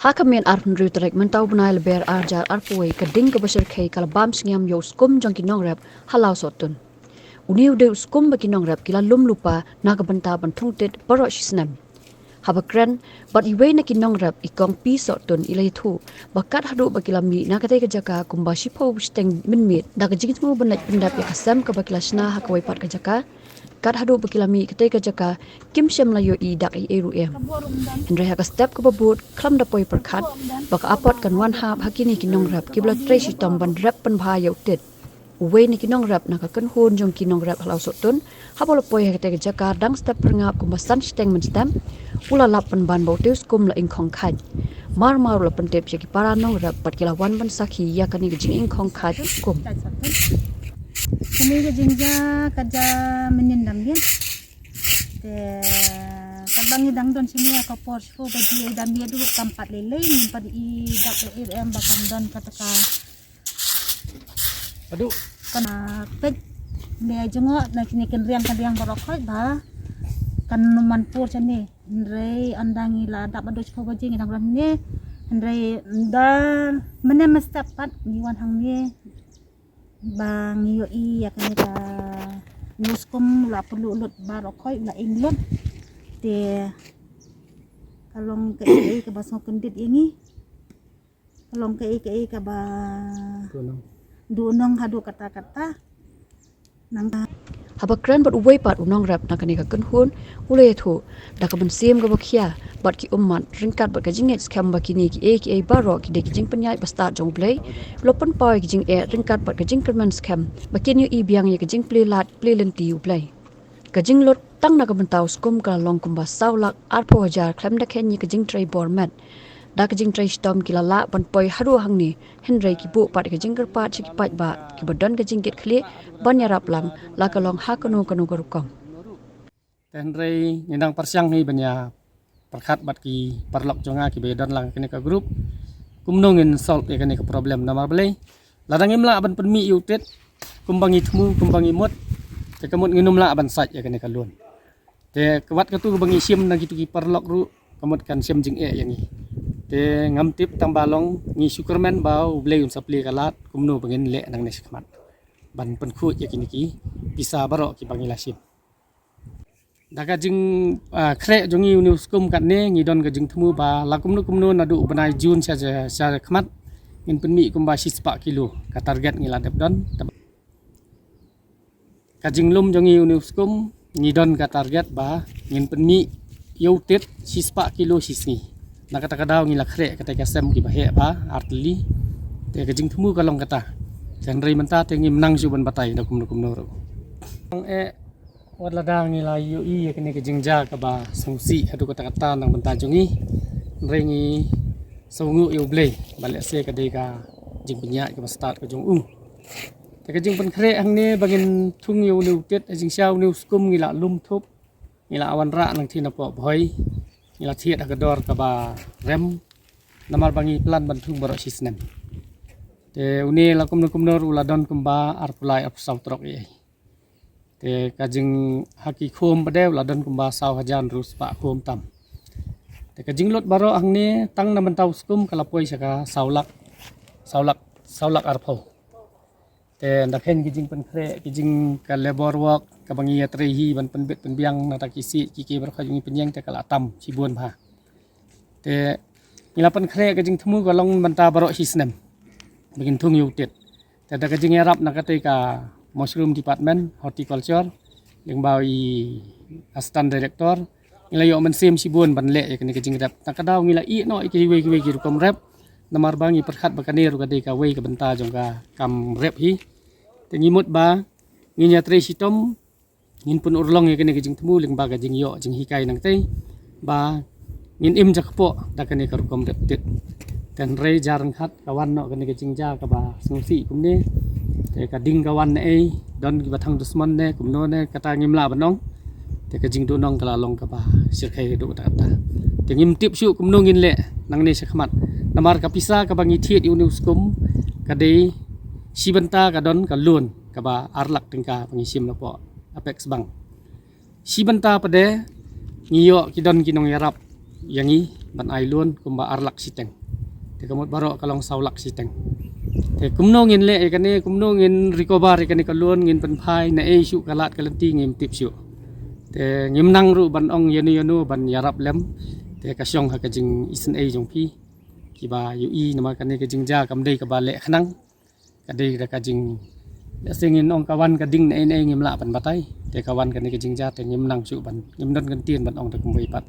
Hakamen arhunru trek mentau benai leber arjar arpuai keding ke besar kei kalabam singyam yo skum jong kinong rap halau sotun. Uni ude skum ba kinong rap kila lum lupa naga benta bantung tet barok shisnam. Habakran bat iwe na kinong rap ikong pi sotun ilai thu bakat hadu bakila mi nakate ke jaka kumba shipo busteng minmit daga jingitmu benai pendap ya kasam ke bakila shna hakawai pat ke jaka kat hadu bakila mi kate ke jaka kim syam layo i dak i eru em. Hendrai haka step ke babut klam da poi perkat baka apot kan wan hap hakini kinong rap kibla treshi tom ban rap pen bha yau tet. Uwe ni kinong rap naka kan hon jong kinong rap halau sotun habol poi hakate ke jaka dang step perngap kumba san steng men stem ula lapan ban bau teus kum la ingkong kaj mar la pentep syaki para nong rap pat kila wan ban sakhi ya kani gejing ingkong kaj kum kini gejing ja kaja menindam yen te kadang idang don sini aku pors fo bagi idam dia dulu kampat lele ni padi i dak em bakam don kataka aduh kana pet dia jengok na kini kenriang barokoi ba kan numan pur chani ndrei andangi la dak badoj fo bagi ngidang ran ni ndrei dan mene mestapat niwan hang ni bang yo i yakni ta nuskum la perlu lut barokoi la inlut te kalong ke basong kendit ini kalong ke ba dunong hadu kata-kata nang habakran bat uwe pat unong rap nakani ka kan hon ule thu daka ban sim ga bakhia bat ki ummat ringkat bat gajing et skam bakini ki a baro ki de kijing penyai basta jong play lopan poi kijing e ringkat bat gajing kerman skam bakini i biang ye kijing play lat play lenti u play gajing lot tang naga bentau skum ka long kumba saulak arpo hajar klam da ken ye kijing tray bormat da kijing tray stom kilala ban poi haru hangni henrei ki bu pat kijing kerpat chiki pat ba ki badon kijing git khli ban yarap lang la ka long ha kanu garukong tenrei nindang persiang ni banya perkat bat ki perlok jonga ki bedan lang kene ka grup kumnongin solve ya kene ka problem nama belai ladang imla ban penmi yutet kumbangi tmu kumbangi mot te kamut nginum la ban saj ya kene ka lun te kwat ka tu bangi sim nang gitu ki perlok ru kamut kan sim jing e yang ni te ngam tip tambalong ni superman bau blei um sapli kalat kumno bangin le nang nes khamat ban pen khu ya kini ki bisa barok ki bangi lasim daga jing kre jongi news kum kat ne ngidon ga jing thmu ba lakumnu nadu banai jun sa khamat in penmi kumba sispa kilo ka target ngila depdon ka jing lum jongi news kum ngidon ka target ba ngin penmi yautet sispa kilo sisni nakata kadaw ngila kre kata kasem ki bahe ba artli te ka jing thmu ka long kata jan rei menta te ngim nang su ban batai da kumnu ro e wala dang ngila yu i kene ke jingja ka ba sungsi adu kata nang benta jongi rengi sungu yu blei bale se ka de ka jing penya ka start ka jong te ka jing pen kre ang ne bagin thung yu nu tet jing siau nu skum ngila lum thup ngila awan ra nang thina po bhoi ngila thiet ka dor ka ba rem namar bangi plan ban thung baro sisnem te uni la kumnu ula don kumba arpulai ap sautrok ye te kajing haki khom badew ladon kumba saw hajan rus pa khom tam te kajing lot baro angni tang na mentau skum kalapoi saka saulak arpho te ndakhen kijing pen kre kijing ka labor work ka bangi atre hi ban pen bet pen biang na takisi kiki bar khajungi penyang te kala tam sibun bha te ngilapan kre kajing thmu ka long banta baro hisnem begin thung yutet te da kajing yarap nakate ka mushroom department horticulture lengbau i assistant director ngila yo men sim sibun ban le ya kene kajing rap takadaw ngila i no ki we ki kom rap namar bangi perkhat bakane ru kade ka we ka benta jong ka kam rap hi te ngimut ba nginya tre sitom ngin pun urlong ya kene kajing temu lengba kajing yo jing hikai nang te ba ngin im jakpo da kene ka kom rap tit dan rei jarang khat kawan no kene kajing ja ka ba sungsi kumne te ka ding kawan ne don ki bathang dusman ne kumno ne kata ngimla banong te ka jing dunong kala long ka ba sirkhai do ta te ngim tip su kumno ngin le nang ne sekhmat namar ka pisa ka bangi thiet yu skum ka de sibenta ka don ka lun ka ba arlak tingka bangi sim na po apex bang sibenta pade ngiyo ki don ki nong yarap yangi ban ai luôn kumba arlak siteng te kamot baro kalong saulak siteng te kumno ngin le kani kumno ngin recover kani kalun ngin penphai na e shu kalat kalanti ngim tip shu te ngim nang ru ban ong yanu ban yarap lem te kasyong ha kajing isen e jong pi kiba yu i nama kani kajing ja kam dei ka ba le khnang kadei da kajing singin ong kawan kading na ngim la pan batai te kawan kani kajing ja te ngim nang shu ban ngim don kan tien ban ong ta kumbai pat